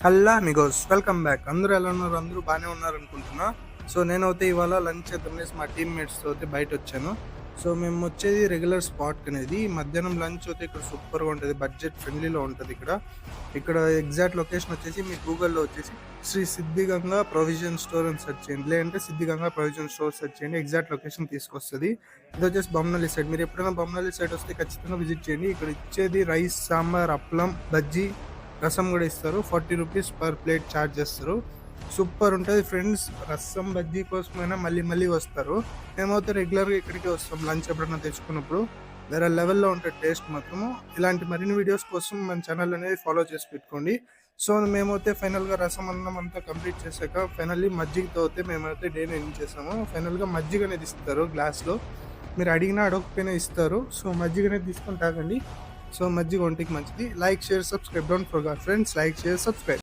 Hello Amigos, welcome back. అందరూ ఎలా ఉన్నారు? అందరూ బాగానే ఉన్నారు అనుకుంటున్నా. సో నేనైతే ఇవాళ లంచ్ చేద్దామనేసి మా టీమ్మేట్స్తో అయితే బయట వచ్చాను. సో మేము వచ్చేది రెగ్యులర్ స్పాట్ అనేది. మధ్యాహ్నం లంచ్ అయితే ఇక్కడ సూపర్గా ఉంటుంది, బడ్జెట్ ఫ్రెండ్లీలో ఉంటుంది. ఇక్కడ ఎగ్జాక్ట్ లొకేషన్ వచ్చేసి మీ గూగుల్లో వచ్చేసి శ్రీ సిద్ధిగంగా ప్రొవిజన్ స్టోర్ అని సెర్చ్ చేయండి, లేదంటే సిద్ధిగంగా ప్రొవిజన్ స్టోర్ సెర్చ్ చేయండి. ఎగ్జాక్ట్ లొకేషన్ తీసుకొస్తుంది. ఇది వచ్చేసి బొమ్మనల్లి సైడ్. మీరు ఎప్పుడైనా బొమ్మనల్లి సైడ్ వస్తే ఖచ్చితంగా విజిట్ చేయండి. ఇక్కడ ఇచ్చేది రైస్, సాంబార్, అప్పలం, బజ్జీ, రసం కూడా ఇస్తారు. 40 రూపీస్ పర్ ప్లేట్ ఛార్జ్ చేస్తారు. సూపర్ ఉంటుంది ఫ్రెండ్స్. రసం బజ్జీ కోసమైనా మళ్ళీ మళ్ళీ వస్తారు. మేమైతే రెగ్యులర్గా ఇక్కడికి వస్తాం లంచ్ ఎప్పుడైనా తెచ్చుకున్నప్పుడు. వేరే లెవెల్లో ఉంటుంది టేస్ట్ మాత్రము. ఇలాంటి మరిన్ని వీడియోస్ కోసం మన ఛానల్ అనేది ఫాలో చేసి పెట్టుకోండి. సో మేమైతే ఫైనల్గా రసం అన్నం అంతా కంప్లీట్ చేశాక ఫైనల్లీ మజ్జిగతో అయితే మేమైతే డేని ఎండ్ చేసాము. ఫైనల్గా మజ్జిగ అనేది ఇస్తారు గ్లాస్లో. మీరు అడిగినా అడగకపోయినా ఇస్తారు. సో మజ్జిగ అనేది తీసుకొని తాగండి. సో మజ్జిగ ఒంటికి మంచిది. Like, share, subscribe. Don't forget friends, like, share, subscribe.